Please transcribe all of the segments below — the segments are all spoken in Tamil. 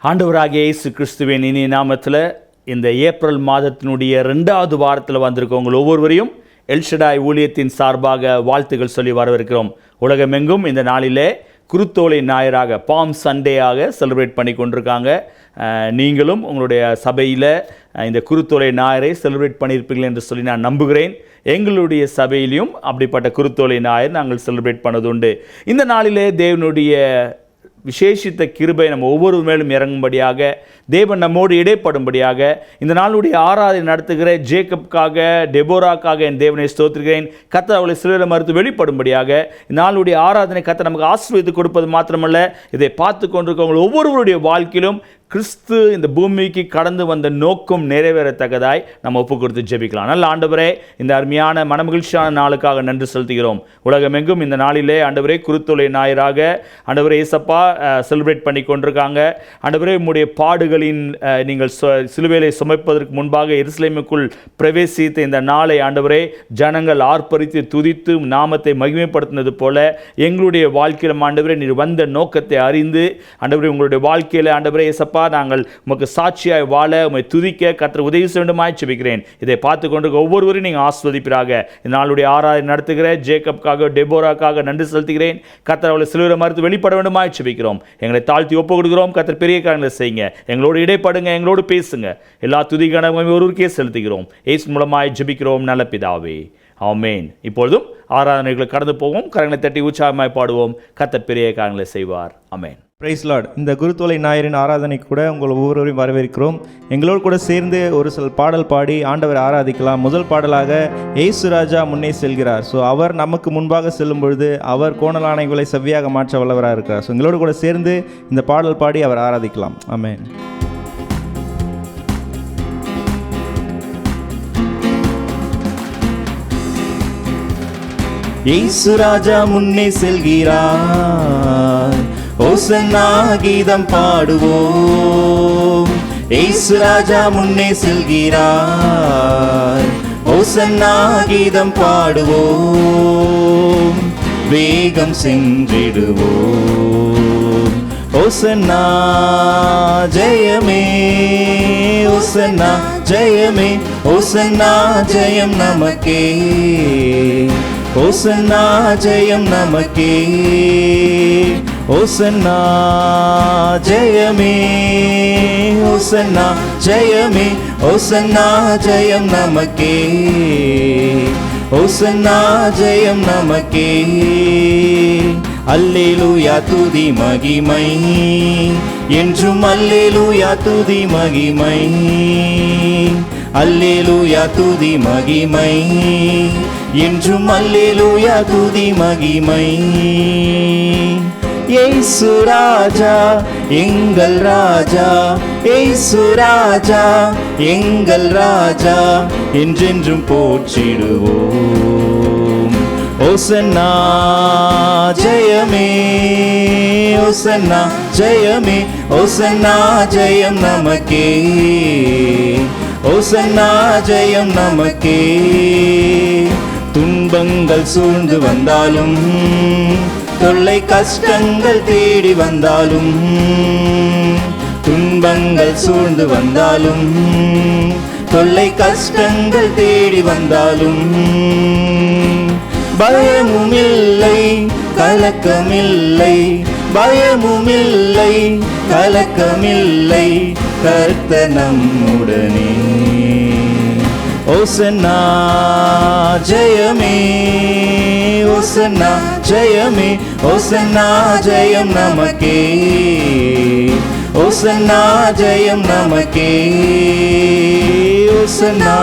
ஆண்டவராகிய இயேசு கிறிஸ்துவின் இனிய நாமத்தில் இந்த ஏப்ரல் மாதத்தினுடைய 2வது வாரத்தில் வந்திருக்கவங்க ஒவ்வொருவரையும் எல்ஷடாய் ஊழியத்தின் சார்பாக வாழ்த்துக்கள் சொல்லி வரவேற்கிறோம். உலகமெங்கும் இந்த நாளிலே குருத்தோலை ஞாயிறாக பாம் சண்டேயாக செலிப்ரேட் பண்ணி கொண்டிருக்காங்க. நீங்களும் உங்களுடைய சபையில் இந்த குருத்தோலை ஞாயிறை செலிப்ரேட் பண்ணியிருப்பீர்கள் என்று சொல்லி நான் நம்புகிறேன். எங்களுடைய சபையிலையும் அப்படிப்பட்ட குருத்தோலை ஞாயிறு நாங்கள் செலிப்ரேட் பண்ணதுண்டு. இந்த நாளிலே தேவனுடைய விசேஷித்த கிருபை நம்ம ஒவ்வொரு மேலும் இறங்கும்படியாக, தேவன் நம்மோடு இடைப்படும்படியாக, இந்த நாளுடைய ஆராதனை நடத்துகிற ஜேக்கப்காக, டெபோராக்காக என் தேவனை ஸ்தோத்திரிக்கிறேன். கர்த்தர் அவளை சிலுவையில் மறுத்து வெளிப்படும்படியாக, இந்த நாளுடைய ஆராதனை கர்த்தர் நமக்கு ஆசீர்வதித்து கொடுப்பது மாத்திரமல்ல, இதை பார்த்து கொண்டிருக்கவங்க ஒவ்வொருவருடைய வாழ்க்கையிலும் கிறிஸ்து இந்த பூமிக்கு கடந்து வந்த நோக்கம் நிறைவேறத்தக்கதாய் நம்ம ஒப்பு கொடுத்து ஜெபிக்கலாம். நல்ல ஆண்டவரே, இந்த அருமையான மனமகிழ்ச்சியான நாளுக்காக நன்றி செலுத்துகிறோம். உலகமெங்கும் இந்த நாளிலே ஆண்டவரே குருத்தோலை ஞாயிறாக ஆண்டவரே இயேசப்பா செலிப்ரேட் பண்ணி கொண்டிருக்காங்க. ஆண்டவரே உம்முடைய பாடுகளின் நீங்கள் சிலுவையிலே சுமப்பதற்கு முன்பாக எருசலேமுக்குள் பிரவேசித்த இந்த நாளை ஆண்டவரே ஜனங்கள் ஆர்ப்பரித்து துதித்து நாமத்தை மகிமைப்படுத்தினது போல எங்களுடைய வாழ்க்கையில் ஆண்டவரே நீர் வந்த நோக்கத்தை அறிந்து ஆண்டவரே உங்களுடைய வாழ்க்கையில் ஆண்டவரே இயேசப்பா நாங்கள் உமக்கு சாட்சியாய் வாழ உம்மை துதிக்க கர்த்தர் உதவி செய்யுமாய் ஜெபிக்கிறேன். இதை பார்த்து கொண்டு ஒவ்வொருவரையும் நீங்கள் ஆஸ்வதிப்பீராக. இந்த நாளுடைய ஆராதனை நடத்துகிற ஜேக்கப்காக டெபோராக்காக நன்றி செலுத்துகிறேன். கர்த்தர் அவளை சிலுவையில் மறுத்து வெளிப்பட வேண்டுமாய் ஜெபிக்கிறோம். எங்களை தாழ்த்தி ஒப்பு கொடுக்கிறோம். கர்த்தர் பெரிய காரியங்களை செய்யுங்க. எங்களோடு இடைப்படுங்க, எங்களோடு பேசுங்க. எல்லா துதிகனமும் ஒருவருக்கே செலுத்துகிறோம். இயேசு மூலமாய் ஜெபிக்கிறோம் நல்ல பிதாவே, ஆமென். இப்பொழுதும் ஆராதனைகளை கடந்து போவோம். கரங்களை தட்டி உற்சாகமாய் பாடுவோம். கர்த்தர் பெரிய காரியங்களை செய்வார். ஆமென். Praise Lord. இந்த குருத்தோலை ஞாயிறின் ஆராதனைக்கு கூட உங்கள் ஒவ்வொருவரையும் வரவேற்கிறோம். எங்களோடு கூட சேர்ந்து ஒரு சில பாடல் பாடி ஆண்டவர் ஆராதிக்கலாம். முதல் பாடலாக ஏசு ராஜா முன்னே செல்கிறார். ஸோ அவர் நமக்கு முன்பாக செல்லும் பொழுது அவர் கோணலானைகளை செவ்வியாக மாற்ற வல்லவராக இருக்கிறார். ஸோ எங்களோடு கூட சேர்ந்து இந்த பாடல் பாடி அவர் ஆராதிக்கலாம். ஆமென். ஏசு ராஜா முன்னே செல்கிறார், ஓசன்னா கீதம் பாடுவோம். ஏசு ராஜா முன்னே செல்கிறார், ஓசன்னா கீதம் பாடுவோம். வேகம் சென்றிடுவோம். ஓசன்னா ஜெயமே, ஓசன்னா ஜெயமே, ஓசன்னா ஜெயம் நமக்கே, ஓசன்னா ஜெயம் நமக்கே, ஓசன்னா ஜெயமே, ஓசன்னா ஜெயமே, ஓசன்னா ஜெயம் நமக்கே, ஓசன்னா ஜெயம் நமக்கே. அல்லேலூயா துதி மகிமை என்றும், அல்லேலூயா துதி மகிமை, அல்லேலூயா துதி மகிமை என்றும், அல்லேலூயா துதி மகிமை. ஏசு ராஜா எங்கள் ராஜா, ஏசு ராஜா எங்கள் ராஜா, என்றென்றும் போற்றிடுவோம். ஓசன்னா ஜெயமே, ஓசன்னா ஜெயமே, ஓசன்னா ஜெயம் நமக்கே, ஓசன்னா ஜெயம் நமக்கே. துன்பங்கள் சூழ்ந்து வந்தாலும், தொல்லை கஷ்டங்கள் தேடி வந்தாலும், துன்பங்கள் சூழ்ந்து வந்தாலும், தொல்லை கஷ்டங்கள் தேடி வந்தாலும், பயமும் இல்லை கலக்கமில்லை, பயமும் இல்லை கலக்கமில்லை, கர்த்தர் நம்முடனே. ஓசன்னா ஜெயமே, ஓசன்னா ஜெயமே, ஓசன்னா ஜெயம் நமக்கே, ஓசன்னா ஜெயம் நமக்கே, ஓசன்னா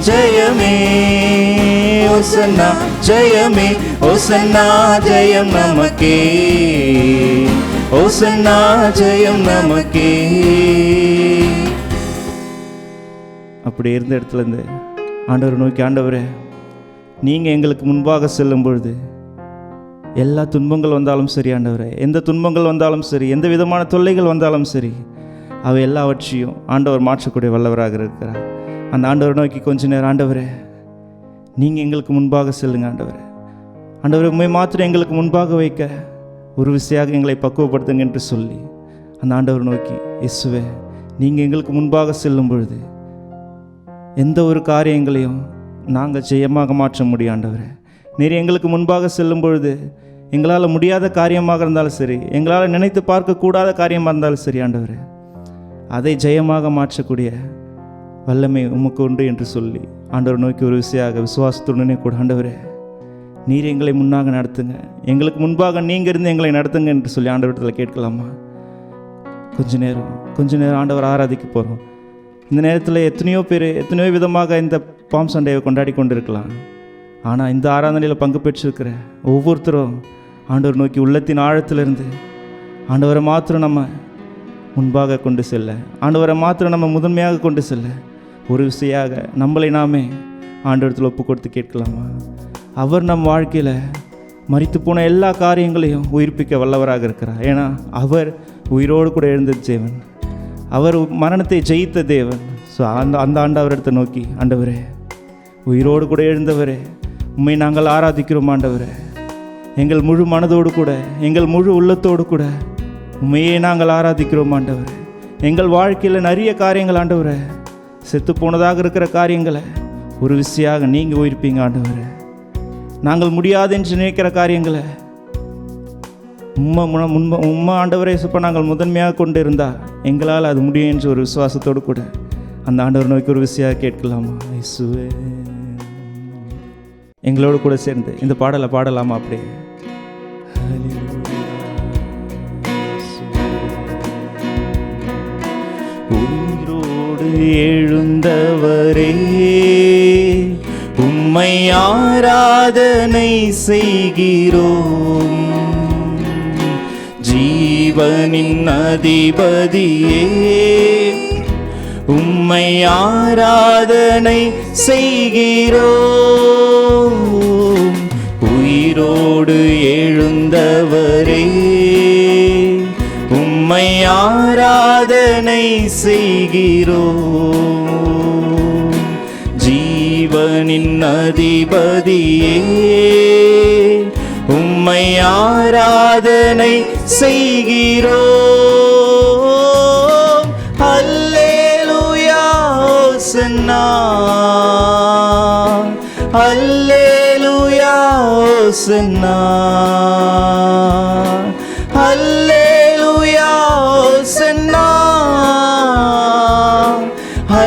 ஜெயமே, ஓசன்னா ஜெயமே, ஓசன்னா ஜெயம் நமக்கே, ஓசன்னா ஜெயம் நமக்கே. அப்படி இருந்த இடத்துலேருந்து ஆண்டவரை நோக்கி, ஆண்டவரே நீங்கள் எங்களுக்கு முன்பாக செல்லும் பொழுது எல்லா துன்பங்கள் வந்தாலும் சரி, ஆண்டவரே எந்த துன்பங்கள் வந்தாலும் சரி, எந்த விதமான தொல்லைகள் வந்தாலும் சரி, அவை எல்லாவற்றையும் ஆண்டவர் மாற்றக்கூடிய வல்லவராக இருக்கிறார். அந்த ஆண்டவரை நோக்கி கொஞ்ச நேரம், ஆண்டவரே நீங்கள் எங்களுக்கு முன்பாக செல்லுங்க, ஆண்டவரே ஆண்டவரை உண்மை மாத்திரம் எங்களுக்கு முன்பாக வைக்க ஒரு விசையாக எங்களை பக்குவப்படுத்துங்க என்று சொல்லி அந்த ஆண்டவர் நோக்கி, இயேசுவே நீங்கள் எங்களுக்கு முன்பாக செல்லும் பொழுது எந்த ஒரு காரியங்களையும் நாங்கள் ஜெயமாக மாற்ற முடியும் ஆண்டவரே. நீர் எங்களுக்கு முன்பாக செல்லும் பொழுது எங்களால் முடியாத காரியமாக இருந்தாலும் சரி, எங்களால் நினைத்து பார்க்கக்கூடாத காரியமாக இருந்தாலும் சரி ஆண்டவரே, அதை ஜெயமாக மாற்றக்கூடிய வல்லமை உமக்கு உண்டு என்று சொல்லி ஆண்டவர் நோக்கி ஒரு விசுவாசத்துடனே கூட, ஆண்டவரே நீர் எங்களை முன்னாக நடத்துங்க, எங்களுக்கு முன்பாக நீங்கள் இருந்து எங்களை நடத்துங்க என்று சொல்லி ஆண்டவரத்தில் கேட்கலாமா? கொஞ்ச நேரம் ஆண்டவர் ஆராதிக்க போகிறோம். இந்த நேரத்தில் எத்தனையோ விதமாக இந்த பாம் சண்டையை கொண்டாடி கொண்டு இருக்கலாம். ஆனால் இந்த ஆராதனையில் பங்கு பெற்றிருக்கிற ஒவ்வொருத்தரும் ஆண்டவர் நோக்கி உள்ளத்தின் ஆழத்திலிருந்து ஆண்டவரை மாத்திரம் நம்ம முன்பாக கொண்டு செல்ல, ஆண்டவரை மாத்திரம் நம்ம முதன்மையாக கொண்டு செல்ல ஒரு விசையாக நம்மளை நாமே ஆண்டவரத்தில் ஒப்பு கொடுத்து கேட்கலாமா? அவர் நம் வாழ்க்கையில் மரித்து போன எல்லா காரியங்களையும் உயிர்ப்பிக்க வல்லவராக இருக்கிறார். ஏன்னா அவர் உயிரோடு கூட எழுந்த தேவன், அவர் மரணத்தை ஜெயித்த தேவன். ஸோ அந்த ஆண்டவரிடத்தை நோக்கி, ஆண்டவரே உயிரோடு கூட எழுந்தவரே உம்மை நாங்கள் ஆராதிக்கிறோம் ஆண்டவரே, எங்கள் முழு மனதோடு கூட எங்கள் முழு உள்ளத்தோடு கூட உண்மையே நாங்கள் ஆராதிக்கிறோம் ஆண்டவரே. எங்கள் வாழ்க்கையில் நிறைய காரியங்கள் ஆண்டவரே, செத்து போனதாக இருக்கிற காரியங்களை ஒரு விசையாக நீங்கள் உயிர்ப்பீங்க ஆண்டவரே. நாங்கள் முடியாது என்று நினைக்கிற காரியங்களை உம்மை ஆண்டவரே இப்போ நாங்கள் முதன்மையாக கொண்டு இருந்தால் எங்களால் அது முடியும் என்று ஒரு விசுவாசத்தோடு கூட அந்த ஆண்டவர் நோக்கி ஒரு விசையாக கேட்கலாமா? இயேசுவே எங்களோடு கூட சேர்ந்து இந்த பாடலை பாடலாமா? அப்படியே உயிரோடு எழுந்தவரே உம்மை ஆராதனை செய்கிறோம், ஜீவனின் அதிபதியே உம்மை ஆராதனை செய்கிறோம். உயிரோடு எழுந்தவரே உம்மை ஆராதனை செய்கிறோம், ஜீவனின் அதிபதியே உம்மை ஆராதனை செய்கிறோம். அல்லேலூயா ஓசன்னா, அல்லேலூயா ஓசன்னா, அல்லேலூயா ஓசன்னா,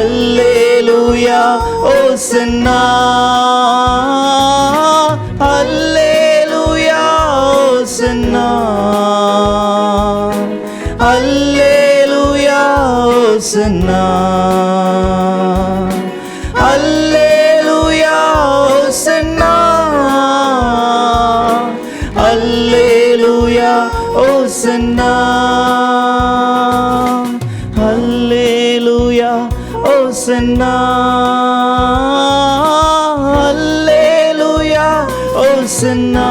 அல்லேலூயா ஓசன்னா, அல்லேலூயா ஓசன்னா, அல்லேலூயா ஓசன்னா, அல்லேலூயா ஓசன்னா, அல்லேலூயா ஓசன்னா, அல்லேலூயா ஓசன்னா, அல்லேலூயா ஓசன்னா,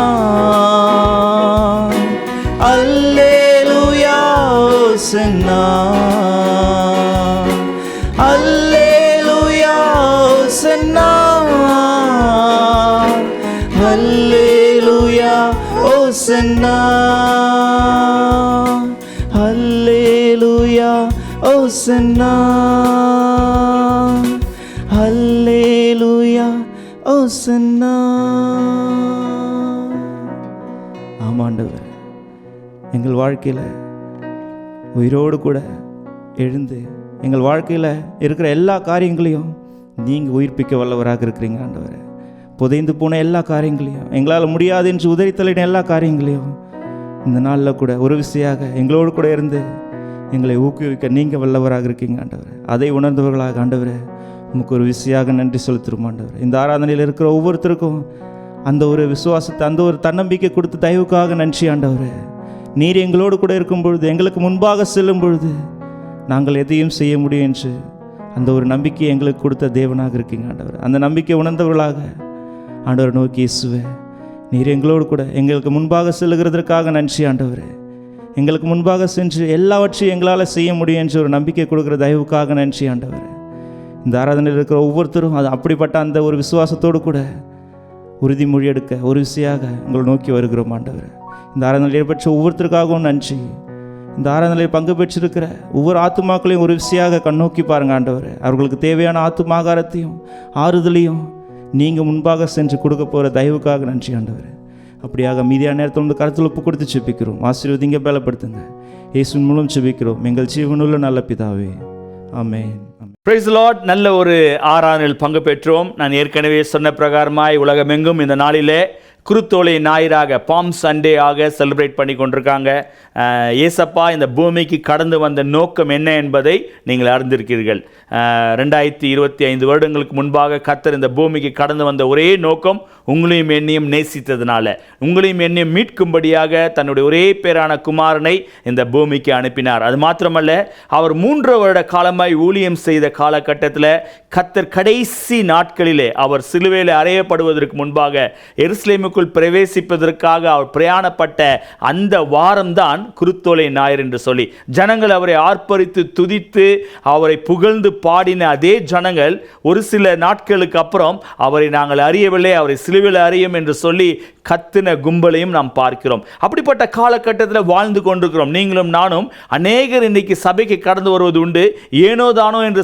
அல்லேலூயா ஓசன்னா, அல்லேலூயா ஓசன்னா, அல்லேலூயா ஓசன்னா, அல்லேலூயா ஓசன்னா, அல்லேலூயா ஓசன்னா. ஆமாண்டவர், எங்கள் வாழ்க்கையில் உயிரோடு கூட எழுந்து எங்கள் வாழ்க்கையில் இருக்கிற எல்லா காரியங்களையும் நீங்கள் உயிர்ப்பிக்க வல்லவராக இருக்கிறீங்க ஆண்டவரே. புதைந்து போன எல்லா காரியங்களையும், எங்களால் முடியாது என்று உதறி தள்ளின எல்லா காரியங்களையும் இந்த நாளில் கூட ஒரு விசையாக எங்களோடு கூட இருந்து எங்களை ஊக்குவிக்க நீங்கள் வல்லவராக இருக்கீங்க ஆண்டவரே. அதை உணர்ந்தவர்களாக ஆண்டவரே நமக்கு ஒரு விசையாக நன்றி செலுத்துகிறோம் ஆண்டவரே. இந்த ஆராதனையில் இருக்கிற ஒவ்வொருத்தருக்கும் அந்த ஒரு விசுவாசத்தை, அந்த ஒரு தன்னம்பிக்கை கொடுத்து தயவுக்காக நன்றி ஆண்டவரே. நீர் எங்களோடு கூட இருக்கும் பொழுது, எங்களுக்கு முன்பாக செல்லும் பொழுது நாங்கள் எதையும் செய்ய முடியும் என்று அந்த ஒரு நம்பிக்கையை எங்களுக்கு கொடுத்த தேவனாக இருக்கீங்க ஆண்டவர். அந்த நம்பிக்கை உணர்ந்தவர்களாக ஆண்டவர் நோக்கி, இயேசுவே நீர் எங்களோடு கூட எங்களுக்கு முன்பாக செல்லுகிறதற்காக நன்றி ஆண்டவரே. எங்களுக்கு முன்பாக சென்று எல்லாவற்றையும் எங்களால் செய்ய முடியும் என்று ஒரு நம்பிக்கை கொடுக்குற தயவுக்காக நன்றி ஆண்டவரே. இந்த ஆராதனையில் இருக்கிற ஒவ்வொருத்தரும் அது அப்படிப்பட்ட அந்த ஒரு விசுவாசத்தோடு கூட உறுதிமொழி எடுக்க ஒரு விசையாக உங்களை நோக்கி வருகிறோம் ஆண்டவரே. இந்த ஆராதனையில் ஏற்பட்ட ஒவ்வொருத்தருக்காகவும் நன்றி. இந்த ஆராதனையில் பங்கு பெற்றிருக்கிற ஒவ்வொரு ஆத்துமாக்களையும் ஒரு விசையாக கண்ணோக்கி பாருங்க ஆண்டவரே. அவர்களுக்கு தேவையான ஆத்துமாகாரத்தையும் ஆறுதலையும் நீங்கள் முன்பாக சென்று கொடுக்க போகிற தயவுக்காக நன்றி ஆண்டவரே. அப்படியாக மீதியான நேரத்தில் வந்து கருத்தில் ஒப்பு கொடுத்து செபிக்கிறோம். ஆசீர்வதிங்க, பலப்படுத்துங்க. இயேசுவின் மூலம் செபிக்கிறோம் எங்கள் ஜீவனுள்ள நல்ல பிதாவே, ஆமென். Praise Lord. நல்ல ஒரு ஆராதனையில் பங்கு பெற்றோம். நான் ஏற்கனவே சொன்ன பிரகாரமாய் உலகமெங்கும் இந்த நாளிலே குருத்தோலை ஞாயிறாக பாம் சண்டே ஆக செலிப்ரேட் பண்ணி கொண்டிருக்காங்க. ஏசப்பா இந்த பூமிக்கு கடந்து வந்த நோக்கம் என்ன என்பதை நீங்கள் அறிந்திருக்கிறீர்கள். 2025 வருடங்களுக்கு முன்பாக கர்த்தர் இந்த பூமிக்கு கடந்து வந்த ஒரே நோக்கம் உங்களையும் என்னையும் நேசித்ததுனால, உங்களையும் என்னையும் மீட்கும்படியாக தன்னுடைய ஒரே பேரான குமாரனை இந்த பூமிக்கு அனுப்பினார். அது மாத்திரமல்ல, அவர் 3 வருட காலமாய் ஊழியம் செய்த காலகட்டத்தில் கர்த்தர் கடைசி நாட்களிலே அவர் சிலுவையில் அறையப்படுவதற்கு முன்பாக எருசலேமுக்குள் பிரவேசிப்பதற்காக அவர் பிரயாணப்பட்ட அந்த வாரம்தான் குருத்தோலை ஞாயிறு என்று சொல்லி ஜனங்கள் அவரை ஆர்ப்பரித்து துதித்து அவரை புகழ்ந்து பாடின அதே ஜனங்கள் ஒரு சில நாட்களுக்கு அப்புறம் அவரை நாங்கள் அறியவில்லை, அவரை சிலுவையில் அறியும் என்று சொல்லி கத்தின கும்பலையும் நாம் பார்க்கிறோம். அப்படிப்பட்ட காலகட்டத்தில் வாழ்ந்து கொண்டிருக்கிறோம். நீங்களும் நானும் அநேகர் இன்னைக்கு சபைக்கு கடந்து வருவது உண்டு. ஏனோ தானோ என்று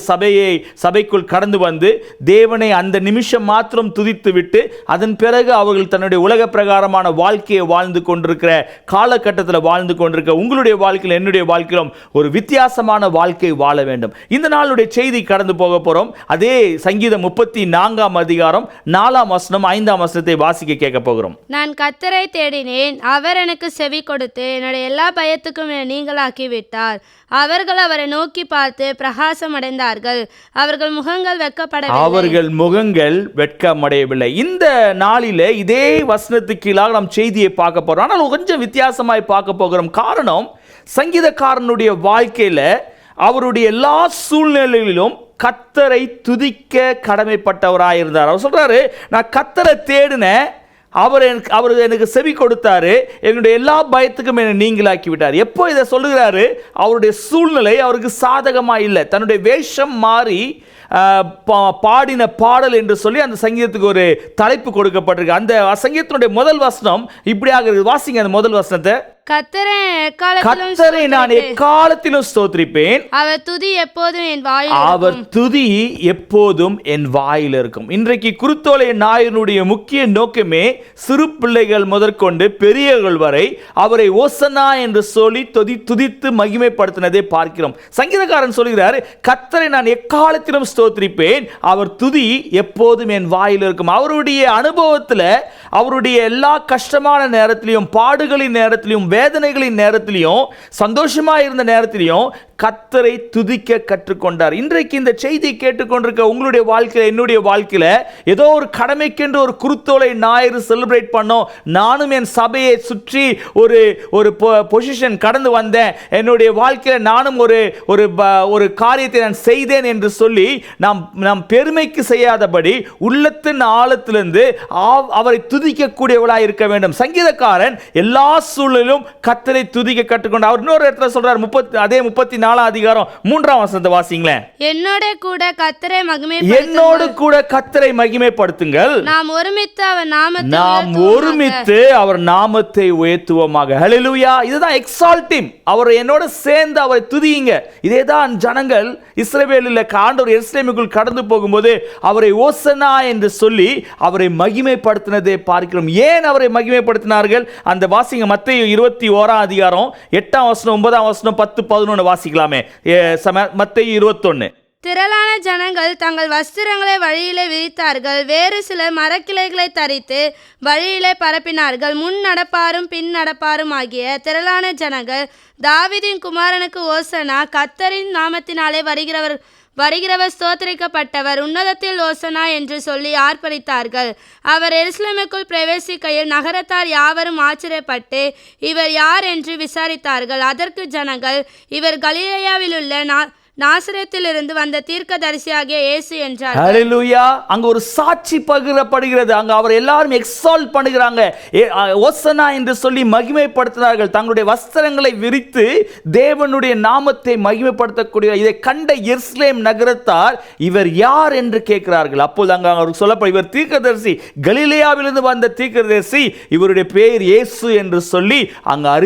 சபைக்குள் கடந்து வந்து தேவனை அந்த நிமிஷம் மாத்திரம் துதித்து விட்டு அதன் பிறகு அவர்கள் தன்னுடைய உலக பிரகாரமான வாழ்க்கையை வாழ்ந்து கொண்டிருக்கிற காலகட்டத்தில் வாழ்ந்து கொண்டிருக்க உங்களுடைய வாழ்க்கையில் என்னுடைய வாழ்க்கையிலும் ஒரு வித்தியாசமான வாழ்க்கை வாழ வேண்டும். இந்த நாளுடைய செய்தி கடந்து போக போறோம். அதே சங்கீதம் 34 அதிகாரம் 4 வசனம் 5 வசனத்தை வாசிக்க கேட்க போகிறோம். நான் கர்த்தரை தேடினேன், அவர் எனக்கு செவி கொடுத்து என்னுடைய எல்லா பயத்துக்கும் என்னை நீங்களாக்கி விட்டார். அவர்கள் அவரை நோக்கி பார்த்து பிரகாசம் அடைந்தார்கள், அவர்கள் முகங்கள் வெட்கமடையவில்லை. இந்த நாளிலே இதே வசனத்துக்கு கீழாக நாம் செய்தியை பார்க்க போறோம். ஆனால் கொஞ்சம் வித்தியாசமாய் பார்க்க போகிறோம். காரணம், சங்கீதக்காரனுடைய வாழ்க்கையில அவருடைய எல்லா சூழ்நிலைகளிலும் கர்த்தரை துதிக்க கடமைப்பட்டவராயிருந்தார். அவர் சொல்றாரு, நான் கர்த்தரை தேடினேன், அவர் எனக்கு செவி கொடுத்தாரு, என்னுடைய எல்லா பயத்துக்கும் என்னை நீங்களாக்கி விட்டார். எப்போ இதை சொல்லுகிறாரு? அவருடைய சூழ்நிலை அவருக்கு சாதகமாக இல்லை. தன்னுடைய வேஷம் மாறி பாடின பாடல் என்று சொல்லி அந்த சங்கீதத்துக்கு ஒரு தலைப்பு கொடுக்கப்பட்டிருக்கு. அந்த சங்கீதத்தினுடைய முதல் வசனம் இப்படியாக இருக்குது. வாசிங்க அந்த முதல் வசனத்தை. கர்த்தரை நான் எக்காலத்திலும் ஸ்தோத்திரிப்பேன், அவர் துதி எப்போதும் என் வாயில் இருக்கும். இன்றைக்கு குருத்தோலை ஞாயிறினுடைய முக்கிய நோக்கமே சிறு பிள்ளைகள் முதற்கொண்டு பெரியவர்கள் வரை அவரை ஓசன்னா என்று சொல்லி துதித்து மகிமைப்படுத்தினதை பார்க்கிறோம். சங்கீதக்காரன் சொல்கிறார், கர்த்தரை நான் எக்காலத்திலும் ஸ்தோத்திரிப்பேன், அவர் துதி எப்போதும் என் வாயில் இருக்கும். அவருடைய அனுபவத்தில் அவருடைய எல்லா கஷ்டமான நேரத்திலையும், பாடுகளின் நேரத்திலையும், வேதனைகளின் நேரத்திலையும், சந்தோஷமா இருந்த நேரத்திலையும் கர்த்தரை துதிக்க கற்றுக்கொண்டார். இன்றைக்கு இந்த செய்தி கேட்டுக்கொண்டிருக்க உங்களுடைய வாழ்க்கையில், என்னுடைய வாழ்க்கையில் ஏதோ ஒரு கடமைக்கென்று ஒரு குருத்தோலை ஞாயிறு செலிப்ரேட் பண்ணோம், நானும் என் சபையை சுற்றி ஒரு பொசிஷன் கடந்து வந்தேன், என்னுடைய வாழ்க்கையில் நானும் ஒரு காரியத்தை நான் செய்தேன் என்று சொல்லி நாம் பெருமைக்கு செய்யாதபடி உள்ளத்தின் ஆழத்திலிருந்து அவரை துதிக்கக்கூடியவளாக இருக்க வேண்டும். சங்கீதக்காரன் எல்லா சூழலிலும் கர்த்தரை துதிக்க கற்றுக்கொண்டார். அவர் இன்னொரு இடத்துல சொல்றார், அதே 34 அதிகாரம் 3 வசனத்தை வாசிங்களேன். என்னோடு கூட கர்த்தரை மகிமைப்படுத்துங்கள், நாம் ஒருமித்து அவர் நாமத்தை உயர்த்துவோமாக. ஹல்லேலூயா. இதுதான் எக்ஸால்டிங். அவர் என்னோட சேர்ந்து அவரை துதியுங்க. இதேதான் ஜனங்கள் இஸ்ரவேலில் ஆண்டவர் எருசலேமுக்குள் கடந்து போகும்போது அவரை ஓசன்னா என்று சொல்லி அவரை மகிமைப்படுத்தினதை பார்க்கிறோம். ஏன் அவரை மகிமைப்படுத்தினார்கள்? அந்த வாசிங்க மத்தேயு 21 அதிகாரம் 8 வசனம் 9 வசனம் 10 11 வாசிக்கலாமே. மத்தேயு 21. திரளான ஜனங்கள் தங்கள் வஸ்திரங்களை வழியிலே விரித்தார்கள், வேறு சிலர் மரக்கிளைகளை தரித்து வழியிலே பரப்பினார்கள். முன் நடப்பாரும் பின் நடப்பாரும் ஆகிய திரளான ஜனங்கள் தாவீதின் குமாரனுக்கு ஓசனா, கர்த்தரின் நாமத்தினாலே வருகிறவர் ஸ்தோத்திரிக்கப்பட்டவர், உன்னதத்தில் ஓசனா என்று சொல்லி ஆர்ப்பரித்தார்கள். அவர் எருசலேமுக்குள் பிரவேசிக்கையில் நகரத்தார் யாவரும் ஆச்சரியப்பட்டு இவர் யார் என்று விசாரித்தார்கள். அதற்கு ஜனங்கள், இவர் கலிலேயாவிலுள்ள நாசரேத்திலிருந்து வந்த தீர்க்கதரிசியாகிய இயேசு என்றார். ஹல்லேலூயா. அங்க ஒரு சாட்சி பகிரப்படுகிறது. அங்க அவர் எல்லாரும் எக்ஸால்ட் பண்ணுகிறாங்க. ஓசனா என்று சொல்லி மகிமைப்படுத்தினார்கள். தங்களுடைய வஸ்திரங்களை விரித்து தேவனுடைய நாமத்தை மகிமைப்படுத்தக்கூடிய இதை கண்ட எருசலேம் நகரத்தார் இவர் யார் என்று கேட்கிறார்கள். அப்போது அங்க அவர் சொல்லப்படும், இவர் தீர்க்கதரிசி, கலிலேயாவிலிருந்து வந்த தீர்க்கதரிசி, இவருடைய பெயர் இயேசு என்று சொல்லி அங்க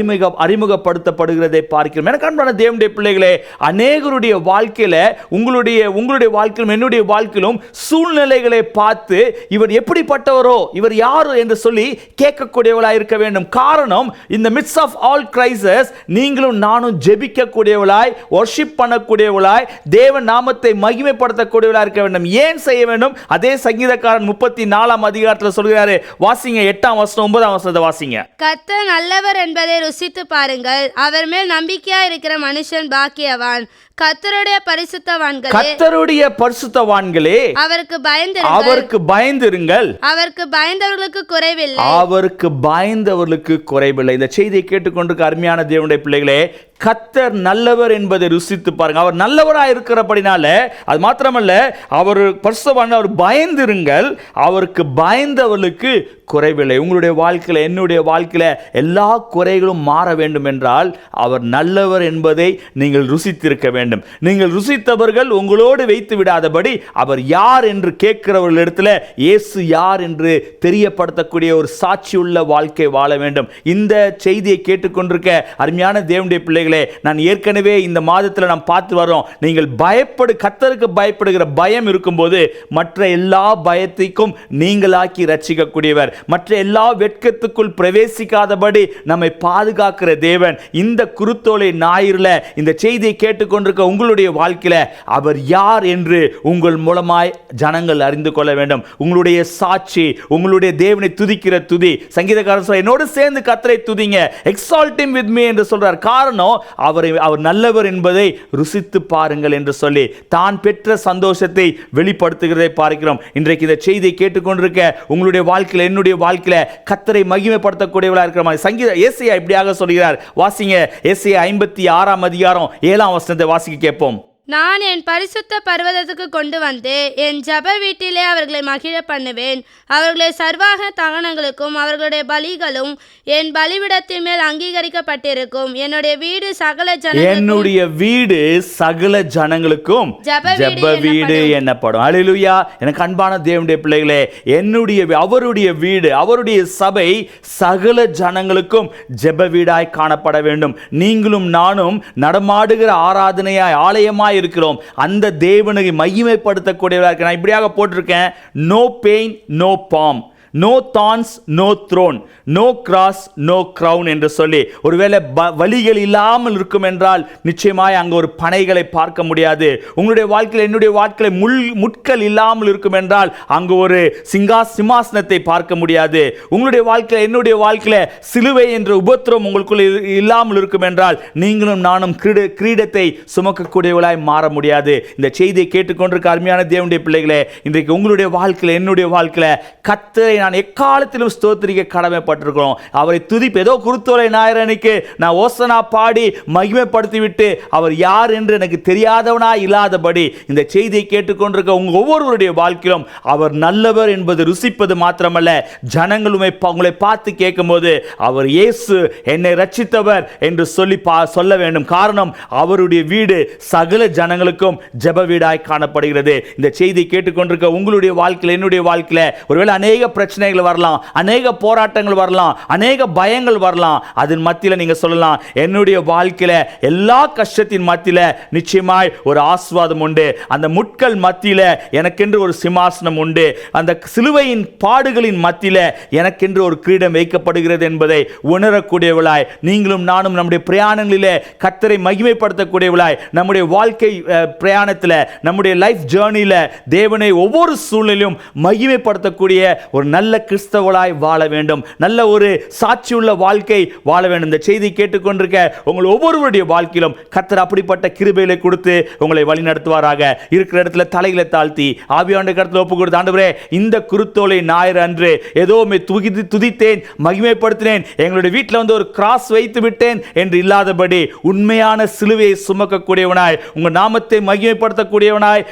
அறிமுகப்படுத்தப்படுகிறதை பார்க்கிறோம். எனக்கு அன்பான தேவனுடைய பிள்ளைகளே, அநேகருடைய வாழ்க்கையில உங்களுடைய வாழ்க்கையிலும் என்னுடைய வாழ்க்கையிலும் சூழ்நிலைகளை பார்த்து இவர் எப்படிப்பட்டவரோ, இவர் யாரோ என்று சொல்லி கேட்கக்கூடியவளாய் இருக்க வேண்டும். காரணம், இந்த மிட்ஸ் ஆஃப் ஆல் கிரைசஸ் நீங்களும் நானும் ஜெபிக்கக்கூடியவளாய், வொர்ஷிப் பண்ணக்கூடியவளாய், தேவன் நாமத்தை மகிமைப்படுத்தக்கூடியவளாய் இருக்க வேண்டும். ஏன் செய்ய வேண்டும்? அதே சங்கீதக்காரன் 34ஆம் அதிகாரத்தில் சொல்கிறாரு. வாசிங்க 8ஆம் வசனம் 9ஆம் வசனத்தை வாசிங்க. கர்த்தர் நல்லவர் என்பதை ருசித்து பாருங்கள், அவர் மேல் நம்பிக்கையா இருக்கிற மனுஷன் பாக்கியவான். கர்த்தருடைய பரிசுத்தவான்களே அவருக்கு பயந்திருங்கள், அவருக்கு பயந்தவர்களுக்கு குறைவில்லை. இந்த செய்தியை கேட்டுக்கொண்டிருக்க அருமையான தேவனுடைய பிள்ளைகளே, கர்த்தர் நல்லவர் என்பதை ருசித்து பாருங்க. அவர் நல்லவராக இருக்கிறபடினால, அது மாத்திரமல்ல, அவர் பரிசுத்தவான், அவர் பயந்திருங்கள், அவருக்கு பயந்தவர்களுக்கு குறைவில்லை. உங்களுடைய வாழ்க்கையில், என்னுடைய வாழ்க்கையில் எல்லா குறைகளும் மாற வேண்டும் என்றால் அவர் நல்லவர் என்பதை நீங்கள் ருசித்திருக்க வேண்டும். நீங்கள் ருசித்தவர்கள் உங்களோடு வைத்து விடாதபடி அவர் யார் என்று கேட்கிறவர்களிடத்தில் இயேசு யார் என்று தெரியப்படுத்தக்கூடிய ஒரு சாட்சியுள்ள வாழ்க்கை வாழ வேண்டும். இந்த செய்தியை கேட்டுக்கொண்டிருக்க அருமையான தேவனுடைய பிள்ளைகளே, நான் ஏற்கனவே இந்த மாதத்தில் நாம் பார்த்து வரோம். நீங்கள் கர்த்தருக்கு பயப்படுகிற பயம் இருக்கும்போது மற்ற எல்லா பயத்திற்கும் நீங்களாக்கி ரட்சிக்கக்கூடியவர், மற்ற எல்லா வெட்கத்துக்குள் பிரவேசிக்காதபடி நம்மை பாதுகாக்கிற தேவன். இந்த குருத்தோலை ஞாயிறுல இந்த செய்தியை கேட்டுக்கொண்டிருக்க உங்களுடைய வாழ்க்கையில அவர் யார் என்று உங்கள் மூலமாய் ஜனங்கள் அறிந்து கொள்ள வேண்டும். உங்களுடைய சாட்சி, உங்களுடைய தேவனை துதிக்கிற துதி. சங்கீதக்காரர் சொல்றார், என்னோடு சேர்ந்து கர்த்தரை துதிங்க, எக்ஸால்ட் ஹிம் வித் மீ என்று சொல்றார். காரணம், அவர் நல்லவர் என்பதை ருசித்து பாருங்கள் என்று சொல்லி தான் பெற்ற சந்தோஷத்தை வெளிப்படுத்துகிறதை பார்க்கிறோம். இன்றைக்கு இந்த செய்தியை கேட்டுக்கொண்டிருக்க உங்களுடைய வாழ்க்கையில், என்னுடைய வாழ்க்கையில கர்த்தரை மகிமைப்படுத்தக்கூடியவர்களாக இருக்கிற மாதிரி ஏசாயா இப்படியாக சொல்கிறார். வாசிங்க, ஏசாயா 56ஆம் அதிகாரம் 7ஆம் வசனத்தை வாசிக்க கேட்போம். நான் என் பரிசுத்த பர்வதத்துக்கு கொண்டு வந்து என் ஜப வீட்டிலே அவர்களை மகிழ பண்ணுவேன். அவர்களுடைய சர்வாக தகனங்களுக்கும் அவர்களுடைய பலிகளும் என் பலிவிடத்தின் மேல் அங்கீகரிக்கப்பட்டிருக்கும். என்னுடைய வீடு சகல ஜனங்களுக்கும் ஜப வீடு என்னப்படும். அல்லேலூயா. எனக்கு அன்பான தேவனுடைய பிள்ளைகளே, அவருடைய வீடு, அவருடைய சபை சகல ஜனங்களுக்கும் ஜெப வீடாய் காணப்பட வேண்டும். நீங்களும் நானும் நடமாடுகிற ஆராதனையாய், ஆலயமாய் இருக்கிறோம். அந்த தேவனை மகிமைப்படுத்தக்கூடியவராக இருக்க. நான் இப்படியாக போட்டிருக்கேன், no pain no palm, no thorns no throne, no cross no crown என்று சொல்லி, ஒருவேளை வலிகள் இல்லாமல் இருக்கும் என்றால் நிச்சயமாய் அங்கு ஒரு பனைகளை பார்க்க முடியாது. உங்களுடைய வாழ்க்கையில், என்னுடைய வாழ்க்கையில் முட்கள் இல்லாமல் இருக்கும் என்றால் அங்கு ஒரு சிம்மாசனத்தை பார்க்க முடியாது. உங்களுடைய வாழ்க்கையில், என்னுடைய வாழ்க்கையில் சிலுவை என்ற உபத்திரம் உங்களுக்குள் இல்லாமல் இருக்கும் என்றால் நீங்களும் நானும் கிரீடத்தை சுமக்கக்கூடியவளாய் மாற முடியாது. இந்த செய்தியை கேட்டுக்கொண்டிருக்க அருமையான தேவனுடைய பிள்ளைகளே, இன்றைக்கு உங்களுடைய வாழ்க்கையில், என்னுடைய வாழ்க்கையில் கர்த்தரை நான் எக்காலத்திலும் ஸ்தோத்திரிக்க கடமைப்பட்டிருக்கிறோம். அவரை துதிப்பு. ஏதோ குருத்தோலை ஞாயிறன்னைக்கு நான் ஓசனா பாடி மகிமைப்படுத்தி விட்டு அவர் யார் என்று எனக்கு தெரியாதவனா இல்லாதபடி இந்த செய்தியை கேட்டுக்கொண்டிருக்க உங்க ஒவ்வொருவருடைய வாழ்க்கையிலும் அவர் நல்லவர் என்பது ருசிப்பது மாத்திரமல்ல, ஜனங்கள் உங்களை பார்த்து கேட்கும்போது அவர் இயேசு என்னை ரட்சித்தவர் என்று சொல்ல வேண்டும். காரணம், அவருடைய வீடு சகல ஜனங்களுக்கும் ஜெப வீடாய் காணப்படுகிறது. இந்த செய்தியை கேட்டுக்கொண்டிருக்க உங்களுடைய வாழ்க்கையில், என்னுடைய வாழ்க்கையில் ஒருவேளை அநேக பிரச்சனைகள் வரலாம், அநேக போராட்டங்கள் வரலாம், அநேக பயங்கள் வரலாம். அதன் மத்தியில் நீங்க சொல்லலாம், என்னுடைய வாழ்க்கையில எல்லா கஷ்டத்தின் மத்தியில நிச்சயமாய் ஒரு ஆசீர்வாதம் உண்டு. அந்த முட்கள் மத்தியில எனக்கென்று ஒரு சிம்மாசனம் உண்டு. அந்த சிலுவையின் பாடுகளின் மத்தியில எனக்கென்று ஒரு கிரீடம் வைக்கப்படுகிறது என்பதை உணரக்கூடியவளாய் நீங்களும் நானும் நம்முடைய பிரயாணங்களிலே கர்த்தரை மகிமைப்படுத்தக்கூடியவளாய், நம்முடைய வாழ்க்கை பிரயாணத்தில், நம்முடைய லைஃப் ஜேர்னியில் தேவனை ஒவ்வொரு சூழ்நிலையும் மகிமைப்படுத்தக்கூடிய ஒரு நல்ல கிறிஸ்தவளாய் வாழ வேண்டும், நல்ல ஒரு சாட்சியுள்ள வாழ்க்கை வாழ வேண்டும். இந்த செய்தி கேட்டுக்கொண்டிருக்க உங்கள் ஒவ்வொருவருடைய வாழ்க்கையிலும் கர்த்தர் அப்படிப்பட்ட கிருபைகளை கொடுத்து உங்களை வழி நடத்துவாராக. இருக்கிற இடத்துல தலைகளை தாழ்த்தி ஆவியானவருடைய கரத்தில் ஒப்பு கொடுத்து, ஆண்டவரே இந்த குருத்தோலை ஞாயிறு அன்று ஏதோ துதித்தேன், மகிமைப்படுத்தினேன், எங்களுடைய வீட்டில் வந்து ஒரு கிராஸ் வைத்து விட்டேன் என்று இல்லாதபடி உண்மையான சிலுவையை சுமக்கக்கூடியவனாய், உங்கள் நாமத்தை மகிமைப்படுத்தக்கூடியவனாய்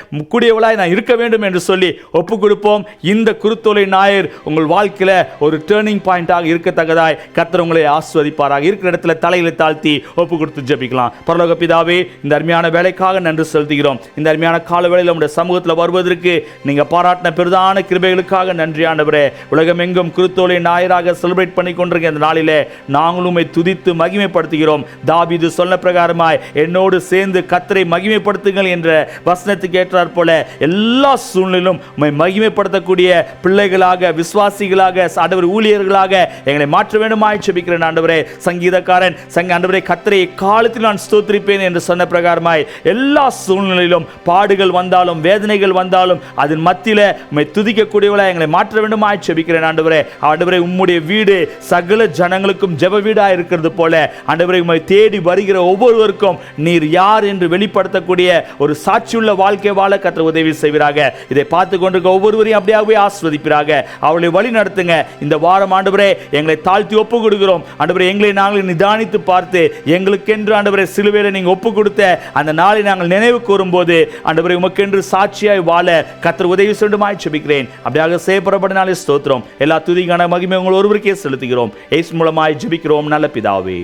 நான் இருக்க வேண்டும் என்று சொல்லி ஒப்பு கொடுப்போம். இந்த குருத்தோலை ஞாயிறு உங்கள் வாழ்க்கையில ஒரு டேர்னிங் பாயிண்டாக இருக்கத்தக்கதாய் கர்த்தர் உங்களை ஆசீர்வதிப்பாராக. இருக்கிற இடத்துல தலைகளை தாழ்த்தி ஒப்பு கொடுத்து ஜெபிக்கலாம். பரலோக பிதாவே, இந்த அருமையான வேலைக்காக நன்றி செலுத்துகிறோம். இந்த அருமையான கால வேளையில் நம்முடைய சமூகத்தில் வருவதற்கு நீங்க பாராட்டின பெரிதான கிருபைகளுக்காக நன்றி ஆண்டவரே. உலகம் எங்கும் குருத்தோலை ஞாயிறாக செலிப்ரேட் பண்ணி கொண்டிருக்க இந்த நாளிலே நாங்களும் உம்மை துதித்து மகிமைப்படுத்துகிறோம். தாவீது சொன்ன பிரகாரமாய் என்னோடு சேர்ந்து கர்த்தரை மகிமைப்படுத்துங்கள் என்ற வசனத்துக்கு ஏற்றாற் போல எல்லா சூழ்நிலையிலும் உம்மை மகிமைப்படுத்தக்கூடிய பிள்ளைகளாக, விசுவாசிகளாக, ஆண்டவர் ஊழியர்களாக எங்களை மாற்ற வேண்டுமாய் ஜெபிக்கிறேன் ஆண்டவரே. சங்கீதக்காரன் ஆண்டவரே கர்த்தரை காலத்தில் நான் ஸ்தோத்திரிப்பேன் என்று சொன்ன பிரகாரமாய் எல்லா சூழ்நிலையிலும் பாடுகள் வந்தாலும் வேதனைகள் வந்தாலும் அதன் மத்தியில உம்மை துதிக்கக்கூடியவளா எங்களை மாற்ற வேண்டுமாய் ஜெபிக்கிறேன் ஆண்டவரே. ஆண்டவரே உம்முடைய வீடு சகல ஜனங்களுக்கும் ஜெப வீடா இருக்கிறது போல ஆண்டவரே உம்மை தேடி வருகிற ஒவ்வொருவருக்கும் நீர் யார் என்று வெளிப்படுத்தக்கூடிய ஒரு சாட்சியுள்ள வாழ்க்கை வாழ கர்த்தர் உதவி செய்வீராக. இதை பார்த்து கொண்டிருக்க ஒவ்வொருவரையும் அப்படியாகவே ஆசீர்வதிப்பீராக. அவளை வழி நடத்துங்க. இந்த வாரம் ஆண்டவரே எங்களை தாழ்த்தி ஒப்பு கொடுக்கிறோம் ஆண்டவரே. எங்களை நாங்கள் நிதானித்து பார்த்து எங்களுக்கென்று ஆண்டவரே சிலுவையில நீங்க ஒப்பு கொடுத்த அந்த நாளை நாங்கள் நினைவு கூறும்போது ஆண்டவரே உமக்கென்று சாட்சியாய் வாழ கர்த்தர் உதவி செய்யுமாய் ஜெபிக்கிறேன். அப்படியாக செய்யப்படப்படினாலே ஸ்தோத்திரம். எல்லா துதிக்கான மகிமை உங்கள் ஒருவருக்கே செலுத்துகிறோம். இயேசு மூலமாய் ஜெபிக்கிறோம் நல்ல பிதாவே,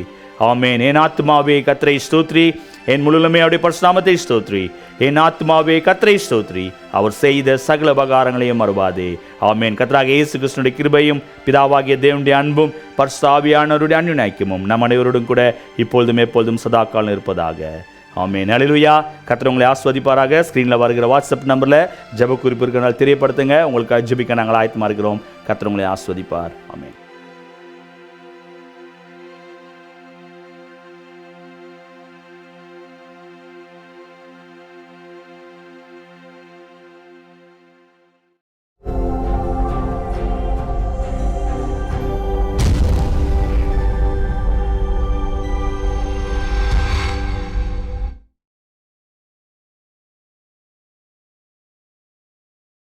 ஆமென். என் ஆத்துமாவே கர்த்தரை ஸ்தோத்ரி, என் முழுமே அவருடைய பரிசுநாமத்தை ஸ்தோத்ரி. என் ஆத்துமாவே கர்த்தரை ஸ்தோத்ரி, அவர் செய்த சகல உபகாரங்களையும் மறவாதே. ஆமென். கர்த்தராகிய இயேசு கிறிஸ்துவின் கிருபையும் பிதாவாகிய தேவனுடைய அன்பும் பரிசுத்த ஆவியானவருடைய அன்பின் நம் அனைவரோடும் கூட இப்பொழுதும் எப்பொழுதும் சதா காலம் இருப்பதாக. ஆமென். ஹல்லேலூயா. கர்த்தர் உங்களை ஆசீர்வதிப்பாராக. ஸ்கிரீனில் வருகிற வாட்ஸ்அப் நம்பரில் ஜெப குறிப்பு இருக்கிறனால தெரியப்படுத்துங்க. உங்களுக்கு ஜெபிக்க நாங்கள் ஆயத்தமாக இருக்கிறோம். கர்த்தர் உங்களை ஆசீர்வதிப்பார். ஆமென்.